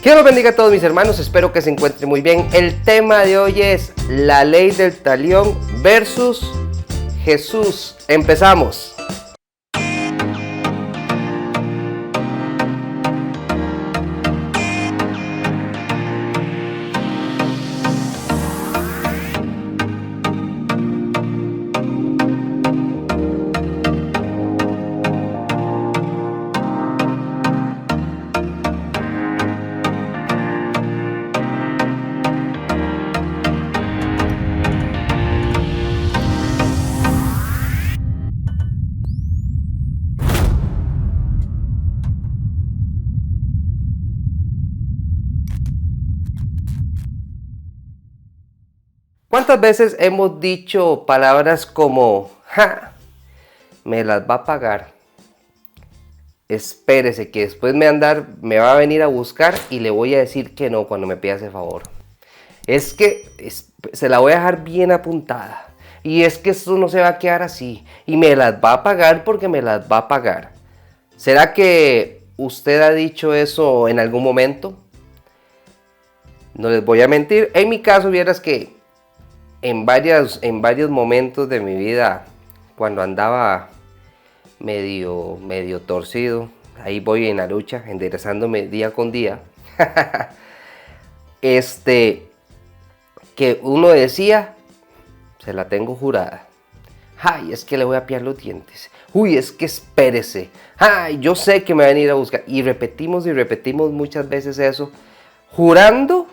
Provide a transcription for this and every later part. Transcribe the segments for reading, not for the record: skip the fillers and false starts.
Dios los bendiga a todos mis hermanos, espero que se encuentren muy bien. El tema de hoy es la ley del talión versus Jesús. Empezamos. ¿Cuántas veces hemos dicho palabras como, ja, me las va a pagar? Espérese que después me va a venir a buscar y le voy a decir que no cuando me pida ese favor. Se la voy a dejar bien apuntada. Y es que esto no se va a quedar así. Y me las va a pagar porque me las va a pagar. ¿Será que usted ha dicho eso en algún momento? No les voy a mentir. En mi caso, vieras que en varios momentos de mi vida, cuando andaba medio torcido, ahí voy en la lucha, enderezándome día con día, que uno decía, se la tengo jurada. Ay, es que le voy a pillar los dientes. Uy, es que espérese. Ay, yo sé que me va a venir a buscar. Y repetimos muchas veces eso, jurando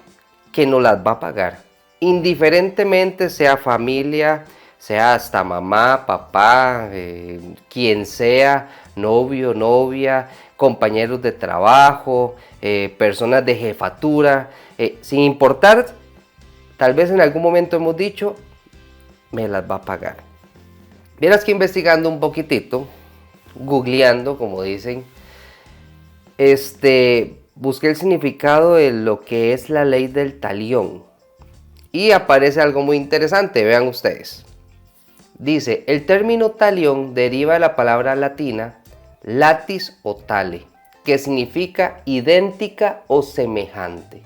que nos las va a pagar. Indiferentemente sea familia, sea hasta mamá, papá, quien sea, novio, novia, compañeros de trabajo, personas de jefatura, sin importar, tal vez en algún momento hemos dicho, me las va a pagar. Vieras que investigando un poquitito, googleando, como dicen, busqué el significado de lo que es la ley del talión. Y aparece algo muy interesante, vean ustedes. Dice, el término talión deriva de la palabra latina latis o tale, que significa idéntica o semejante.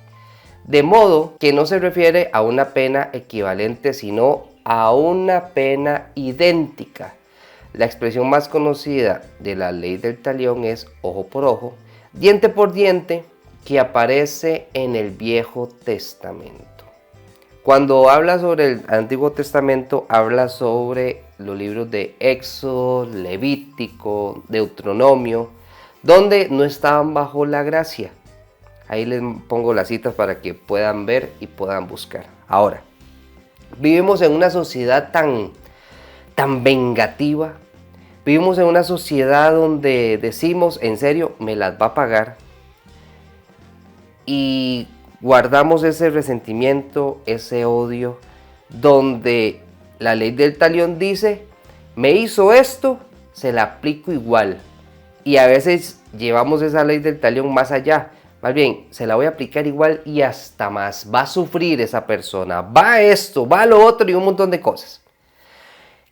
De modo que no se refiere a una pena equivalente, sino a una pena idéntica. La expresión más conocida de la ley del talión es ojo por ojo, diente por diente, que aparece en el Viejo Testamento. Cuando habla sobre el Antiguo Testamento, habla sobre los libros de Éxodo, Levítico, Deuteronomio, donde no estaban bajo la gracia. Ahí les pongo las citas para que puedan ver y puedan buscar. Ahora, vivimos en una sociedad tan vengativa. Vivimos en una sociedad donde decimos, en serio, me las va a pagar. Y guardamos ese resentimiento, ese odio, donde la ley del talión dice, me hizo esto, se la aplico igual. Y a veces llevamos esa ley del talión más allá. Más bien, se la voy a aplicar igual y hasta más. Va a sufrir esa persona, va esto, va lo otro y un montón de cosas.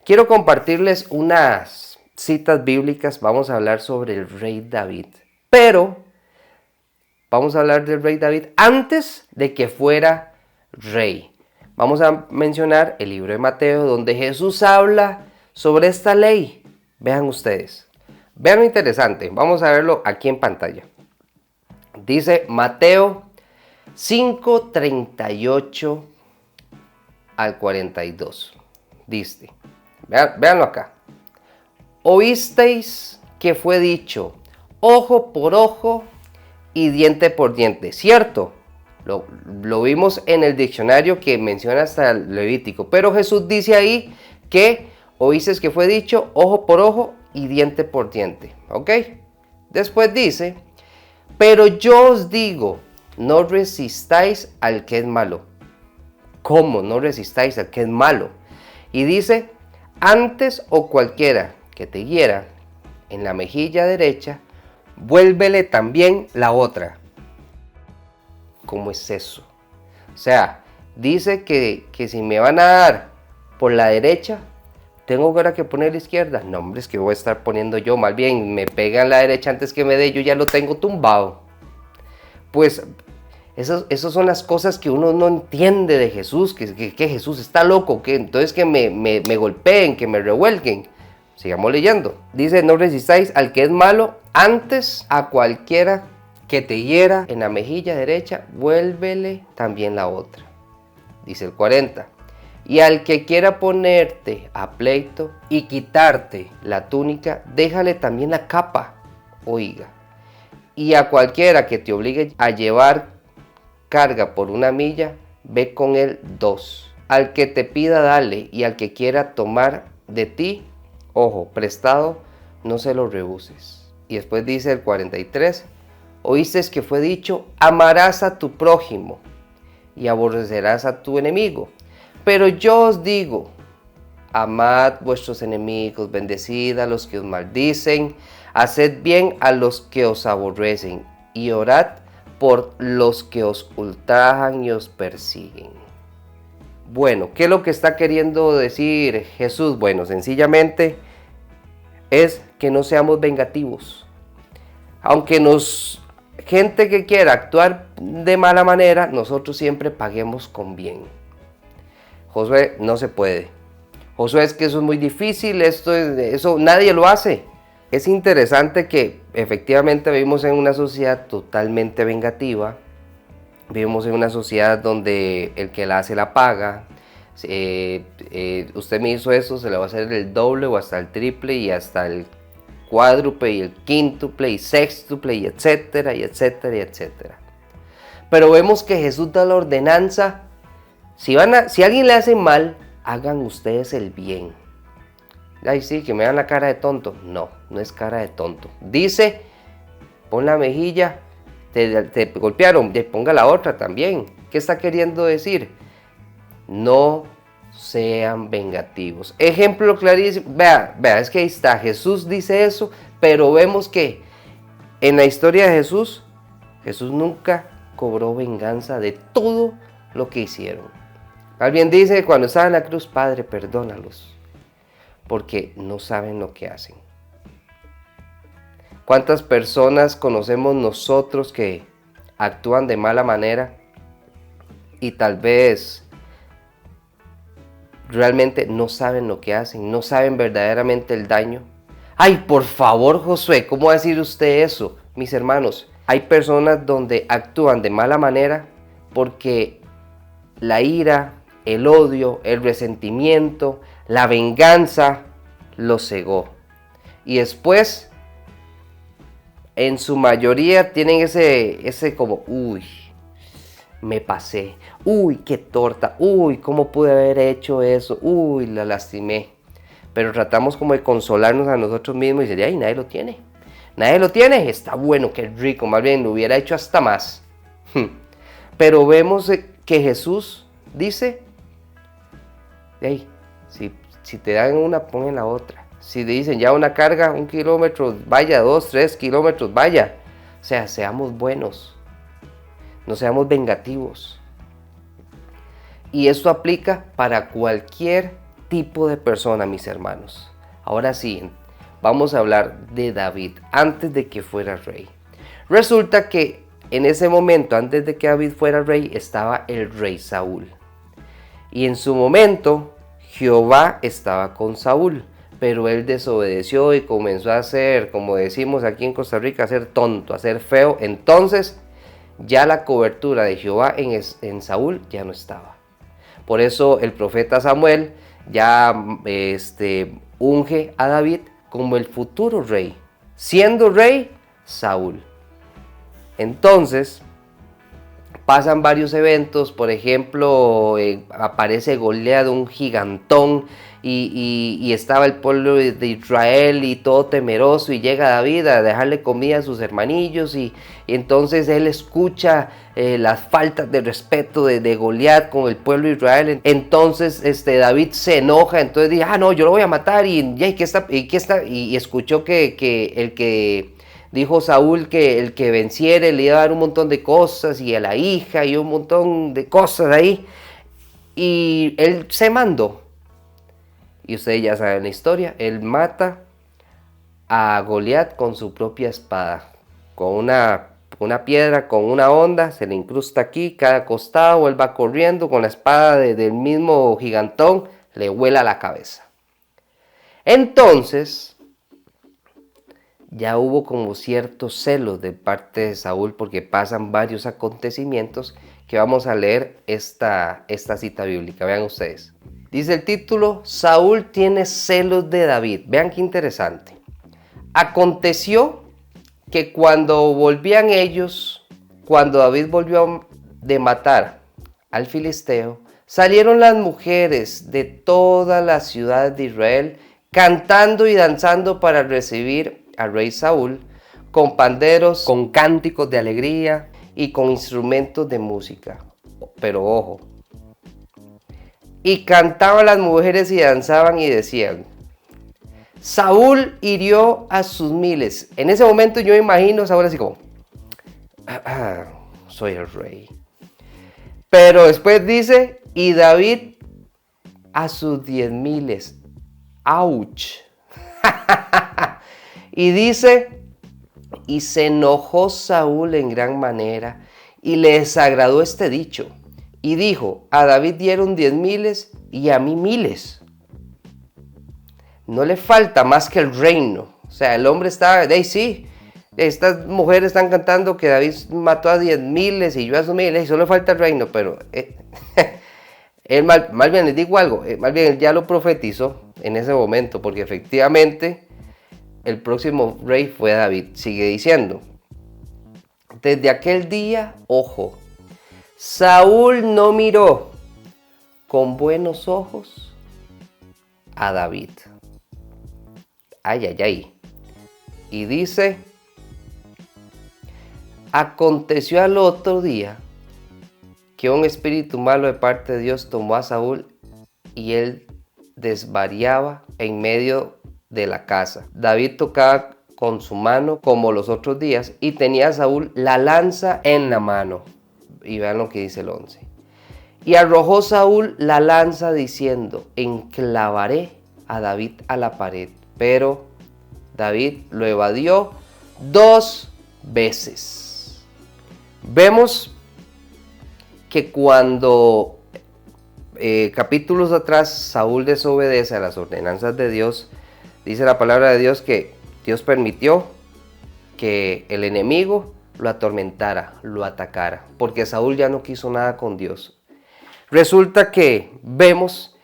Quiero compartirles unas citas bíblicas. Vamos a hablar sobre el rey David. Pero vamos a hablar del rey David antes de que fuera rey. Vamos a mencionar el libro de Mateo, donde Jesús habla sobre esta ley. Vean ustedes. Vean lo interesante. Vamos a verlo aquí en pantalla. Dice Mateo 5:38 al 42. Dice, véanlo acá. Oísteis que fue dicho, ojo por ojo y diente por diente, ¿cierto? Lo vimos en el diccionario que menciona hasta el Levítico, pero Jesús dice ahí que oísteis que fue dicho ojo por ojo y diente por diente, ¿ok? Después dice, pero yo os digo, no resistáis al que es malo. ¿Cómo no resistáis al que es malo? Y dice, antes o cualquiera que te hiera en la mejilla derecha, vuélvele también la otra. ¿Cómo es eso? O sea, dice que si me van a dar por la derecha, tengo ahora que poner la izquierda. No, hombre, es que voy a estar poniendo yo. Más bien, me pegan la derecha antes que me dé, yo ya lo tengo tumbado. Pues Esas son las cosas que uno no entiende de Jesús, que Jesús está loco, que entonces que me golpeen, que me revuelquen. Sigamos leyendo. Dice, no resistáis al que es malo, antes a cualquiera que te hiera en la mejilla derecha, vuélvele también la otra. Dice el 40. Y al que quiera ponerte a pleito y quitarte la túnica, déjale también la capa, oiga. Y a cualquiera que te obligue a llevar carga por 1 milla, ve con él 2. Al que te pida, dale, y al que quiera tomar de ti, ojo, prestado, no se lo rehuses. Y después dice el 43, oíste que fue dicho, amarás a tu prójimo y aborrecerás a tu enemigo. Pero yo os digo, amad vuestros enemigos, bendecid a los que os maldicen, haced bien a los que os aborrecen y orad por los que os ultrajan y os persiguen. Bueno, ¿qué es lo que está queriendo decir Jesús? Bueno, sencillamente es que no seamos vengativos. Aunque gente que quiera actuar de mala manera, nosotros siempre paguemos con bien. Josué, no se puede. Josué, es que eso es muy difícil, eso nadie lo hace. Es interesante que efectivamente vivimos en una sociedad totalmente vengativa. Vivimos en una sociedad donde el que la hace la paga. Usted me hizo eso, se le va a hacer el doble o hasta el triple y hasta el cuádruple y el quíntuple y sextuple y etcétera y etcétera y etcétera. Pero vemos que Jesús da la ordenanza. Si alguien le hace mal, hagan ustedes el bien. Ay, sí, que me dan la cara de tonto. No, no es cara de tonto. Dice, pon la mejilla, te golpearon, ponga la otra también. ¿Qué está queriendo decir? No sean vengativos. Ejemplo clarísimo. Vea, es que ahí está. Jesús dice eso, pero vemos que en la historia de Jesús nunca cobró venganza de todo lo que hicieron. Alguien dice cuando estaba en la cruz, Padre, perdónalos, porque no saben lo que hacen. ¿Cuántas personas conocemos nosotros que actúan de mala manera y tal vez realmente no saben lo que hacen, no saben verdaderamente el daño? Ay, por favor, Josué, ¿cómo va a decir usted eso? Mis hermanos, hay personas donde actúan de mala manera porque la ira, el odio, el resentimiento, la venganza los cegó. Y después, en su mayoría, tienen ese como, uy, me pasé, uy, qué torta, uy, cómo pude haber hecho eso, uy, la lastimé. Pero tratamos como de consolarnos a nosotros mismos y decir, ay, nadie lo tiene. Nadie lo tiene, está bueno, qué rico, más bien lo hubiera hecho hasta más. Pero vemos que Jesús dice, hey, si te dan una, pon en la otra. Si te dicen ya una carga, 1 kilómetro, vaya, 2, 3 kilómetros, vaya. O sea, seamos buenos, no seamos vengativos. Y esto aplica para cualquier tipo de persona, mis hermanos. Ahora sí, vamos a hablar de David antes de que fuera rey. Resulta que en ese momento, antes de que David fuera rey, estaba el rey Saúl. Y en su momento, Jehová estaba con Saúl, pero él desobedeció y comenzó a hacer, como decimos aquí en Costa Rica, a ser tonto, a ser feo. Entonces, ya la cobertura de Jehová en Saúl ya no estaba. Por eso el profeta Samuel ya unge a David como el futuro rey, siendo rey Saúl. Entonces, pasan varios eventos, por ejemplo, aparece Goliat, un gigantón, y estaba el pueblo de Israel y todo temeroso, y llega David a dejarle comida a sus hermanillos, y entonces él escucha las faltas de respeto de Goliat con el pueblo de Israel. Entonces David se enoja, entonces dice, no, yo lo voy a matar, y escuchó que el que dijo Saúl que el que venciere le iba a dar un montón de cosas y a la hija y un montón de cosas ahí. Y él se mandó. Y ustedes ya saben la historia. Él mata a Goliat con su propia espada. Con una una piedra con una honda, se le incrusta aquí, cada costado, él va corriendo con la espada del mismo gigantón, le vuela la cabeza. Entonces, ya hubo como ciertos celos de parte de Saúl porque pasan varios acontecimientos que vamos a leer esta cita bíblica. Vean ustedes. Dice el título, Saúl tiene celos de David. Vean qué interesante. Aconteció que cuando volvían ellos, cuando David volvió de matar al filisteo, salieron las mujeres de todas las ciudades de Israel cantando y danzando para recibir al rey Saúl, con panderos, con cánticos de alegría y con instrumentos de música. Pero ojo, y cantaban las mujeres y danzaban y decían, Saúl hirió a sus miles. En ese momento yo me imagino a Saúl así como, soy el rey. Pero después dice, y David a sus 10,000. ¡Auch! Y dice, y se enojó Saúl en gran manera, y le desagradó este dicho. Y dijo, a David dieron 10,000 y a mí 1,000. No le falta más que el reino. O sea, el hombre está, sí, estas mujeres están cantando que David mató a 10,000 y yo a sus 1,000, y solo falta el reino, pero él más bien les digo algo, más bien él ya lo profetizó en ese momento, porque efectivamente el próximo rey fue David. Sigue diciendo, desde aquel día, ojo, Saúl no miró con buenos ojos a David. Ay, ay, ay. Y dice, aconteció al otro día que un espíritu malo de parte de Dios tomó a Saúl y él desvariaba en medio de la casa. David tocaba con su mano como los otros días y tenía a Saúl la lanza en la mano. Y vean lo que dice el 11. Y arrojó Saúl la lanza diciendo, enclavaré a David a la pared. Pero David lo evadió 2 veces. Vemos que cuando capítulos atrás Saúl desobedece a las ordenanzas de Dios, dice la palabra de Dios que Dios permitió que el enemigo lo atormentara, lo atacara, porque Saúl ya no quiso nada con Dios. Resulta que vemos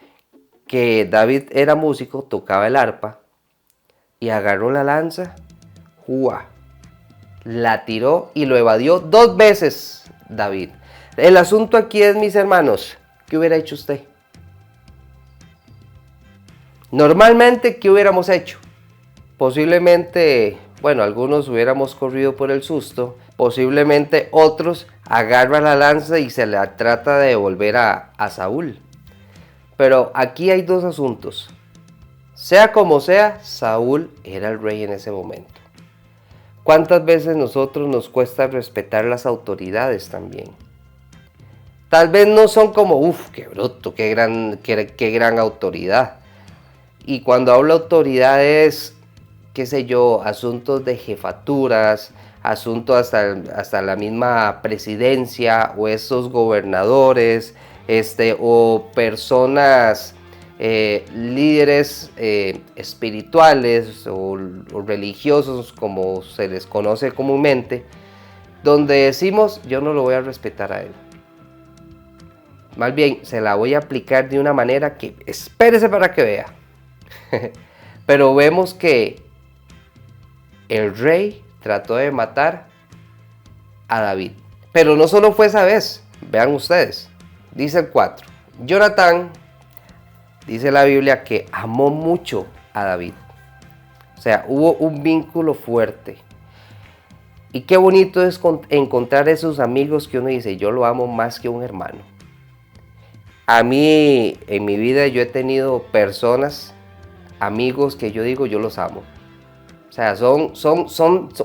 que David era músico, tocaba el arpa y agarró la lanza, la tiró y lo evadió 2 veces David. El asunto aquí es, mis hermanos, ¿qué hubiera hecho usted? Normalmente, ¿qué hubiéramos hecho? Posiblemente, bueno, algunos hubiéramos corrido por el susto, posiblemente otros agarran la lanza y se la trata de devolver a Saúl. Pero aquí hay 2 asuntos. Sea como sea, Saúl era el rey en ese momento. ¿Cuántas veces nosotros nos cuesta respetar las autoridades también? Tal vez no son como, qué bruto, qué gran autoridad. Y cuando hablo de autoridad es, qué sé yo, asuntos de jefaturas, asuntos hasta la misma presidencia o esos gobernadores, o personas, líderes espirituales o religiosos, como se les conoce comúnmente, donde decimos, yo no lo voy a respetar a él. Más bien, se la voy a aplicar de una manera que, espérese para que vea. Pero vemos que el rey trató de matar a David. Pero no solo fue esa vez, vean ustedes. Dice el 4. Jonatán, dice la Biblia, que amó mucho a David. O sea, hubo un vínculo fuerte. Y qué bonito es encontrar esos amigos que uno dice, yo lo amo más que un hermano. A mí, en mi vida, yo he tenido personas, amigos que yo digo, yo los amo. O sea, son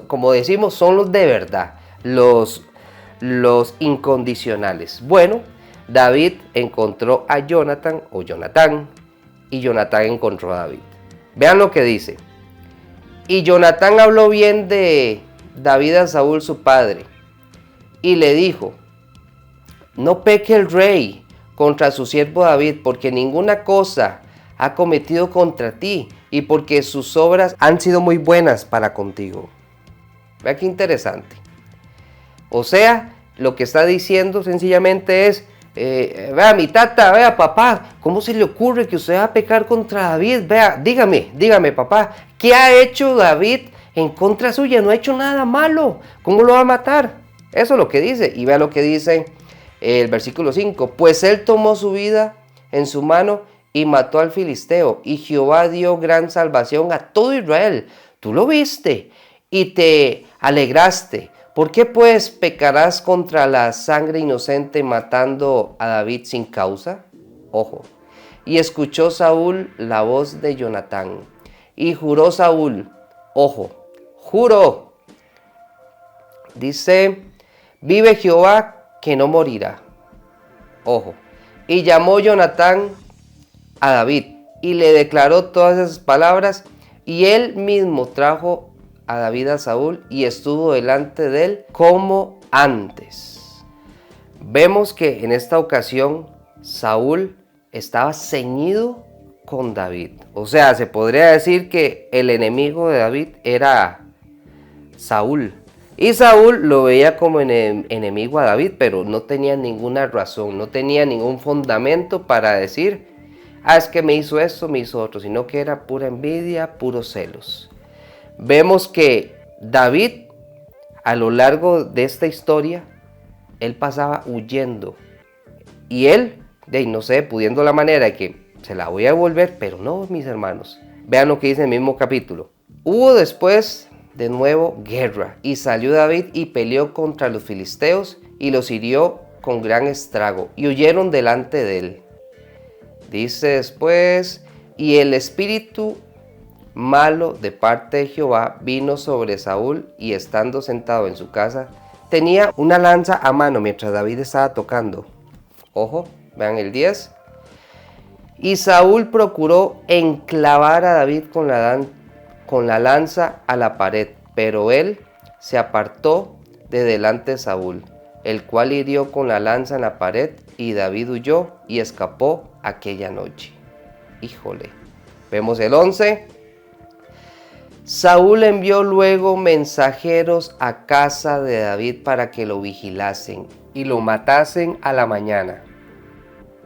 como decimos, son los de verdad, los incondicionales. Bueno, David encontró a Jonatán, y Jonatán encontró a David. Vean lo que dice. Y Jonatán habló bien de David a Saúl su padre, y le dijo: no peque el rey contra su siervo David, porque ninguna cosa ha cometido contra ti y porque sus obras han sido muy buenas para contigo. Vea qué interesante. O sea, lo que está diciendo sencillamente es: vea mi tata, vea papá, ¿cómo se le ocurre que usted va a pecar contra David? Vea, dígame papá, ¿qué ha hecho David en contra suya? No ha hecho nada malo, ¿cómo lo va a matar? Eso es lo que dice, y vea lo que dice el versículo 5: pues él tomó su vida en su mano y mató al filisteo, y Jehová dio gran salvación a todo Israel. Tú lo viste y te alegraste. ¿Por qué pues pecarás contra la sangre inocente matando a David sin causa? Ojo. Y escuchó Saúl la voz de Jonatán, y juró Saúl, ojo, juró, dice: vive Jehová que no morirá. Ojo. Y llamó Jonatán a David y le declaró todas esas palabras, y él mismo trajo a David a Saúl y estuvo delante de él como antes. Vemos que en esta ocasión Saúl estaba ceñido con David. O sea, se podría decir que el enemigo de David era Saúl. Y Saúl lo veía como enemigo a David, pero no tenía ninguna razón, no tenía ningún fundamento para decir: es que me hizo esto, me hizo otro, sino que era pura envidia, puros celos. Vemos que David, a lo largo de esta historia, él pasaba huyendo. Y él, no sé, pudiendo la manera de que se la voy a devolver, pero no, mis hermanos. Vean lo que dice el mismo capítulo. Hubo después de nuevo guerra, y salió David y peleó contra los filisteos y los hirió con gran estrago, y huyeron delante de él. Dice después: y el espíritu malo de parte de Jehová vino sobre Saúl, y estando sentado en su casa, tenía una lanza a mano mientras David estaba tocando. Ojo, vean el 10. Y Saúl procuró enclavar a David con la lanza a la pared, pero él se apartó de delante de Saúl, el cual hirió con la lanza en la pared, y David huyó y escapó aquella noche. Híjole. Vemos el 11. Saúl envió luego mensajeros a casa de David para que lo vigilasen y lo matasen a la mañana.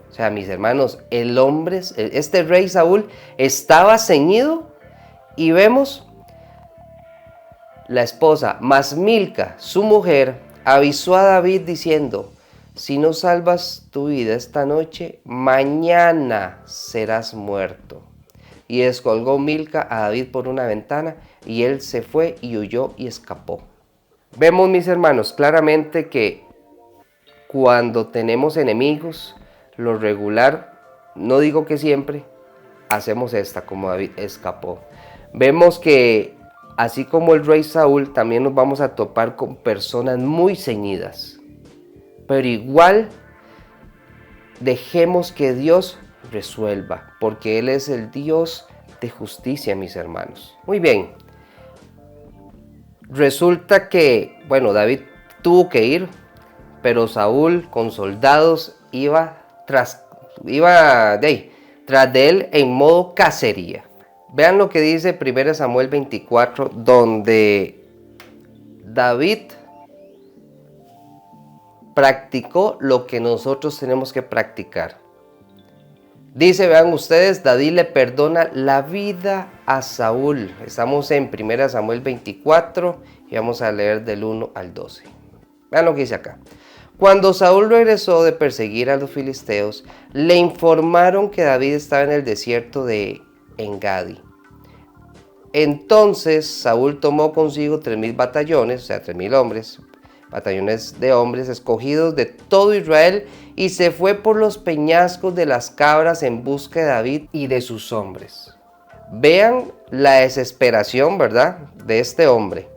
O sea, mis hermanos, este rey Saúl estaba ceñido, y vemos la esposa, mas Milca, su mujer, avisó a David diciendo: si no salvas tu vida esta noche, mañana serás muerto. Y descolgó Milca a David por una ventana, y él se fue y huyó y escapó. Vemos, mis hermanos, claramente que cuando tenemos enemigos, lo regular, no digo que siempre, hacemos esta, como David escapó. Vemos que así como el rey Saúl, también nos vamos a topar con personas muy ceñidas. Pero igual dejemos que Dios resuelva, porque Él es el Dios de justicia, mis hermanos. Muy bien. Resulta que, David tuvo que ir, pero Saúl con soldados iba tras de él en modo cacería. Vean lo que dice 1 Samuel 24, donde David practicó lo que nosotros tenemos que practicar. Dice, vean ustedes, David le perdona la vida a Saúl. Estamos en 1 Samuel 24 y vamos a leer del 1 al 12. Vean lo que dice acá. Cuando Saúl regresó de perseguir a los filisteos, le informaron que David estaba en el desierto de Engadi. Entonces Saúl tomó consigo 3,000 batallones, o sea 3,000 hombres, batallones de hombres escogidos de todo Israel, y se fue por los peñascos de las cabras en busca de David y de sus hombres. Vean la desesperación, ¿verdad?, de este hombre.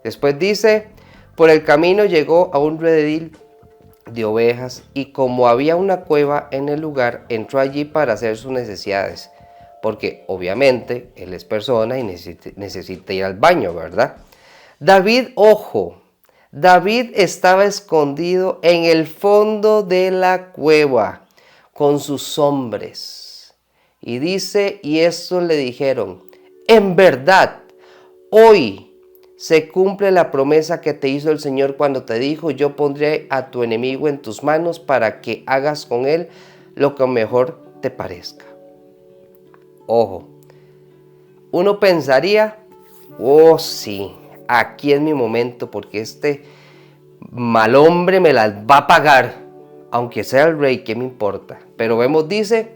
Después dice: por el camino llegó a un redil de ovejas, y como había una cueva en el lugar, entró allí para hacer sus necesidades, porque obviamente él es persona y necesita ir al baño, ¿verdad? David, ojo, David estaba escondido en el fondo de la cueva con sus hombres. Y dice, y estos le dijeron, en verdad, hoy se cumple la promesa que te hizo el Señor cuando te dijo, yo pondré a tu enemigo en tus manos para que hagas con él lo que mejor te parezca. Ojo, uno pensaría, oh sí, aquí es mi momento porque este mal hombre me las va a pagar, aunque sea el rey, ¿qué me importa? Pero vemos, dice,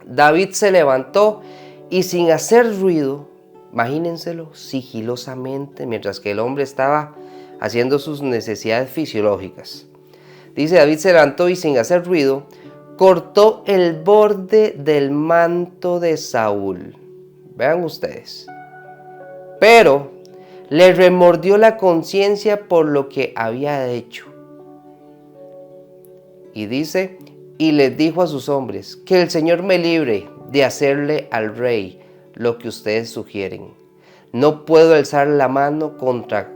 David se levantó y sin hacer ruido, imagínenselo, sigilosamente, mientras que el hombre estaba haciendo sus necesidades fisiológicas. Dice, David se levantó y sin hacer ruido, cortó el borde del manto de Saúl. Vean ustedes. Pero le remordió la conciencia por lo que había hecho. Y dice, y les dijo a sus hombres, que el Señor me libre de hacerle al rey lo que ustedes sugieren. No puedo alzar la mano contra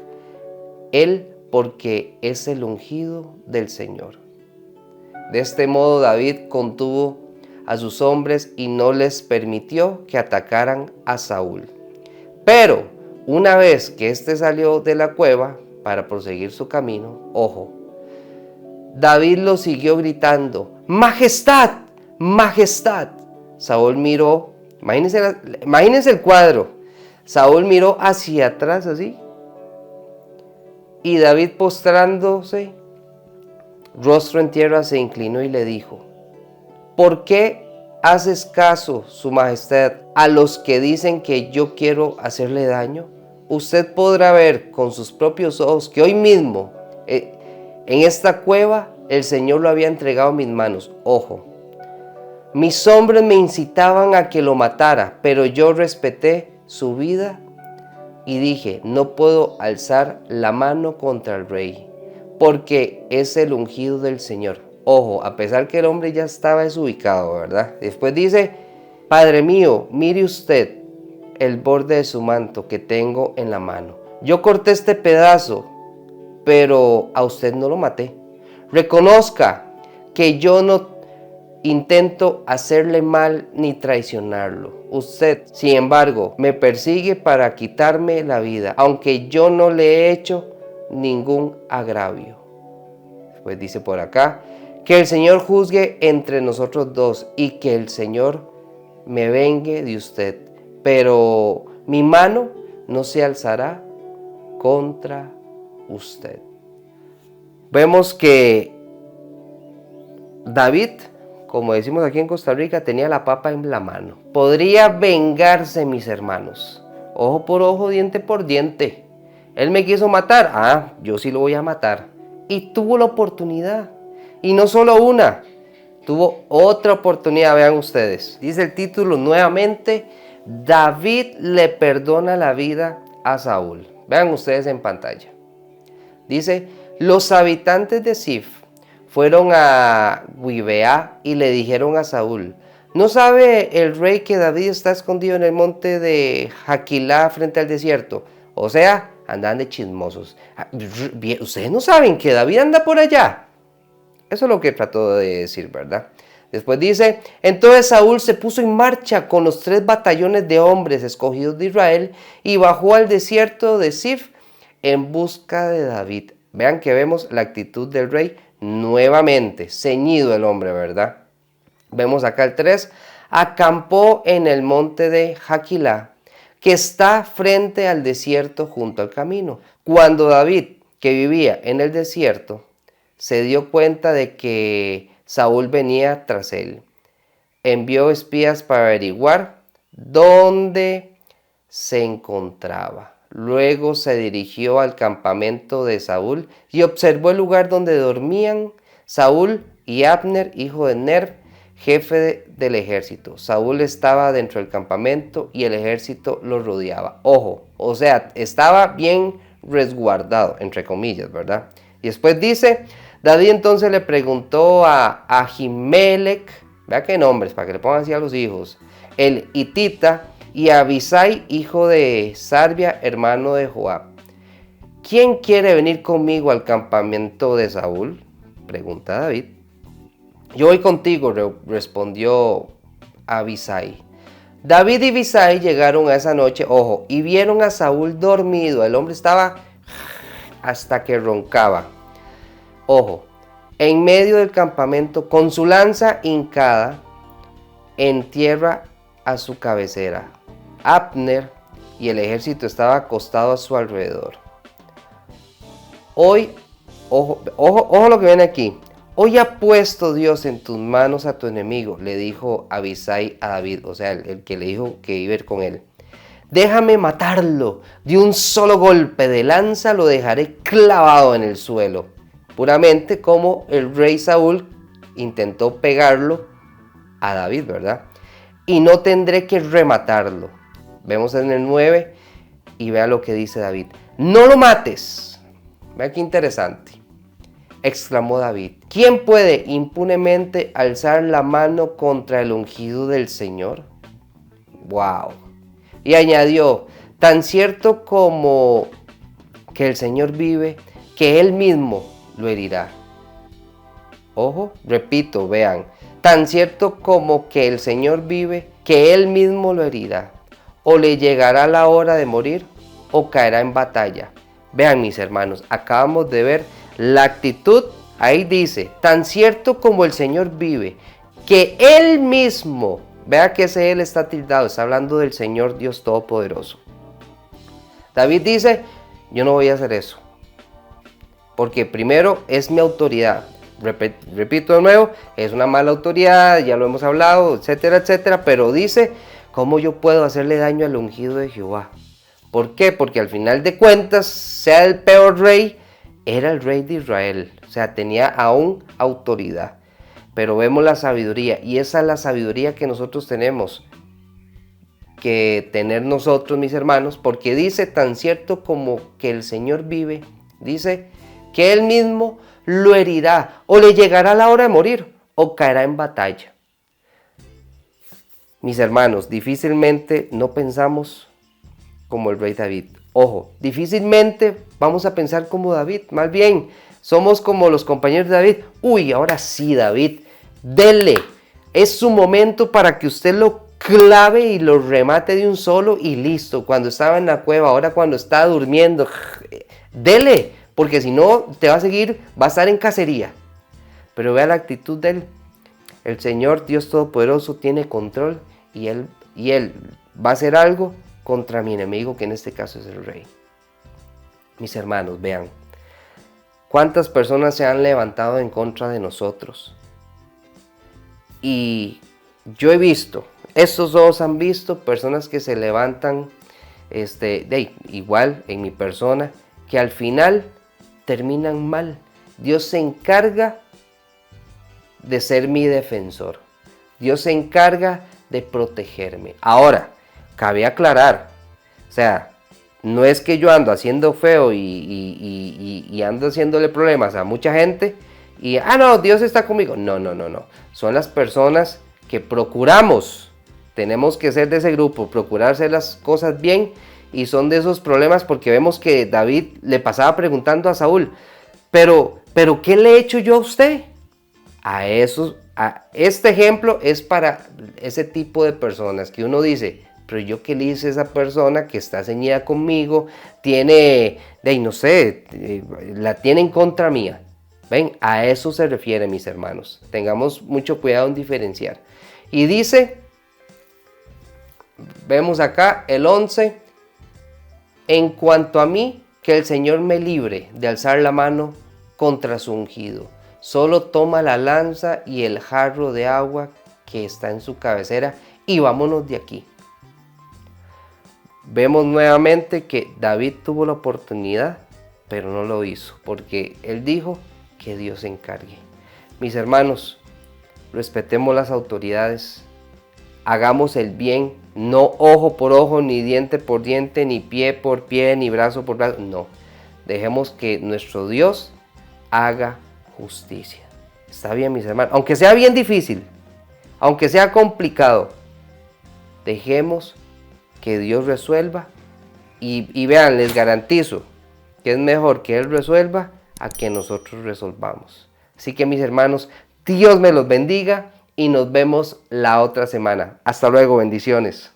él porque es el ungido del Señor. De este modo David contuvo a sus hombres y no les permitió que atacaran a Saúl. Pero una vez que éste salió de la cueva para proseguir su camino, ojo, David lo siguió gritando, ¡Majestad! ¡Majestad! Saúl miró, imagínense el cuadro, Saúl miró hacia atrás así, y David postrándose, rostro en tierra, se inclinó y le dijo, ¿por qué haces caso, su majestad, a los que dicen que yo quiero hacerle daño? Usted podrá ver con sus propios ojos que hoy mismo, en esta cueva, el Señor lo había entregado en mis manos. Ojo, mis hombres me incitaban a que lo matara, pero yo respeté su vida y dije, no puedo alzar la mano contra el rey, porque es el ungido del Señor. Ojo, a pesar que el hombre ya estaba desubicado, ¿verdad? Después dice, Padre mío, mire usted el borde de su manto que tengo en la mano. Yo corté este pedazo, pero a usted no lo maté. Reconozca que yo no intento hacerle mal ni traicionarlo. Usted, sin embargo, me persigue para quitarme la vida, aunque yo no le he hecho ningún agravio. Después dice por acá, que el Señor juzgue entre nosotros dos y que el Señor me vengue de usted, pero mi mano no se alzará contra usted. Vemos que David, como decimos aquí en Costa Rica, tenía la papa en la mano. Podría vengarse, mis hermanos. Ojo por ojo, diente por diente. Él me quiso matar. Yo sí lo voy a matar. Y tuvo la oportunidad. Y no solo una. Tuvo otra oportunidad, vean ustedes. Dice el título nuevamente, David le perdona la vida a Saúl. Vean ustedes en pantalla. Dice, los habitantes de Zif fueron a Gibeá y le dijeron a Saúl, ¿no sabe el rey que David está escondido en el monte de Haquilá frente al desierto? O sea, andan de chismosos. Ustedes no saben que David anda por allá. Eso es lo que trató de decir, ¿verdad? Después dice, entonces Saúl se puso en marcha con los 3 batallones de hombres escogidos de Israel y bajó al desierto de Zif en busca de David. Vean que vemos la actitud del rey nuevamente, ceñido el hombre, ¿verdad? Vemos acá el 3, acampó en el monte de Haquilá, que está frente al desierto junto al camino. Cuando David, que vivía en el desierto, se dio cuenta de que Saúl venía tras él, envió espías para averiguar dónde se encontraba. Luego se dirigió al campamento de Saúl y observó el lugar donde dormían Saúl y Abner, hijo de Ner, jefe del ejército. Saúl estaba dentro del campamento y el ejército lo rodeaba. Ojo, o sea, estaba bien resguardado, entre comillas, ¿verdad? Y después dice, David entonces le preguntó a Ahimelech, vea qué nombres, para que le pongan así a los hijos, el hitita, y a Abisai, hijo de Sarbia, hermano de Joab, ¿quién quiere venir conmigo al campamento de Saúl?, pregunta David. Yo voy contigo, respondió Abisai. David y Abisai llegaron a esa noche, ojo, y vieron a Saúl dormido. El hombre estaba hasta que roncaba. Ojo, en medio del campamento, con su lanza hincada en tierra a su cabecera. Abner y el ejército estaba acostado a su alrededor. Hoy, ojo lo que viene aquí. Hoy ha puesto Dios en tus manos a tu enemigo, le dijo Abisai a David, o sea, el que le dijo que iba a ir con él. Déjame matarlo, de un solo golpe de lanza lo dejaré clavado en el suelo. Puramente como el rey Saúl intentó pegarlo a David, ¿verdad? Y no tendré que rematarlo. Vemos en el 9 y vea lo que dice David. No lo mates. Vea qué interesante. Exclamó David. ¿Quién puede impunemente alzar la mano contra el ungido del Señor? ¡Wow! Y añadió, tan cierto como que el Señor vive, que Él mismo lo herirá. Ojo, repito, vean. Tan cierto como que el Señor vive, que Él mismo lo herirá. O le llegará la hora de morir, o caerá en batalla. Vean, mis hermanos, acabamos de ver la actitud. Ahí dice, tan cierto como el Señor vive, que Él mismo, vea que ese Él está tildado, está hablando del Señor Dios Todopoderoso. David dice, yo no voy a hacer eso, porque primero es mi autoridad. Repito de nuevo, es una mala autoridad, ya lo hemos hablado, etcétera, etcétera, pero dice, ¿cómo yo puedo hacerle daño al ungido de Jehová? ¿Por qué? Porque al final de cuentas, sea el peor rey, era el rey de Israel, o sea, tenía aún autoridad. Pero vemos la sabiduría, y esa es la sabiduría que nosotros tenemos que tener nosotros, mis hermanos, porque dice, tan cierto como que el Señor vive, dice que Él mismo lo herirá, o le llegará la hora de morir, o caerá en batalla. Mis hermanos, difícilmente no pensamos como el rey David. Ojo, difícilmente vamos a pensar como David, más bien somos como los compañeros de David. Uy, ahora sí, David, dele, es su momento para que usted lo clave y lo remate de un solo y listo. Cuando estaba en la cueva, ahora cuando está durmiendo, dele, porque si no te va a seguir, va a estar en cacería. Pero vea la actitud de él. El Señor Dios Todopoderoso tiene control y él va a hacer algo contra mi enemigo, que en este caso es el rey. Mis hermanos, vean, cuántas personas se han levantado en contra de nosotros. Y yo he visto, estos dos han visto personas que se levantan, igual en mi persona, que al final terminan mal. Dios se encarga de ser mi defensor. Dios se encarga de protegerme. Ahora, cabe aclarar, o sea, no es que yo ando haciendo feo y ando haciéndole problemas a mucha gente y, no, Dios está conmigo. No. Son las personas que procuramos, tenemos que ser de ese grupo, procurar hacer las cosas bien, y son de esos problemas porque vemos que David le pasaba preguntando a Saúl, pero ¿qué le he hecho yo a usted? Este ejemplo es para ese tipo de personas que uno dice, pero yo qué le hice a esa persona que está ceñida conmigo, tiene, la tiene en contra mía. Ven, a eso se refiere, mis hermanos. Tengamos mucho cuidado en diferenciar. Y dice, vemos acá el 11, en cuanto a mí, que el Señor me libre de alzar la mano contra su ungido. Solo toma la lanza y el jarro de agua que está en su cabecera y vámonos de aquí. Vemos nuevamente que David tuvo la oportunidad, pero no lo hizo, porque él dijo que Dios se encargue. Mis hermanos, respetemos las autoridades, hagamos el bien, no ojo por ojo, ni diente por diente, ni pie por pie, ni brazo por brazo, no. Dejemos que nuestro Dios haga justicia. Está bien, mis hermanos, aunque sea bien difícil, aunque sea complicado, dejemos que Dios resuelva y vean, les garantizo que es mejor que Él resuelva a que nosotros resolvamos. Así que mis hermanos, Dios me los bendiga y nos vemos la otra semana. Hasta luego, bendiciones.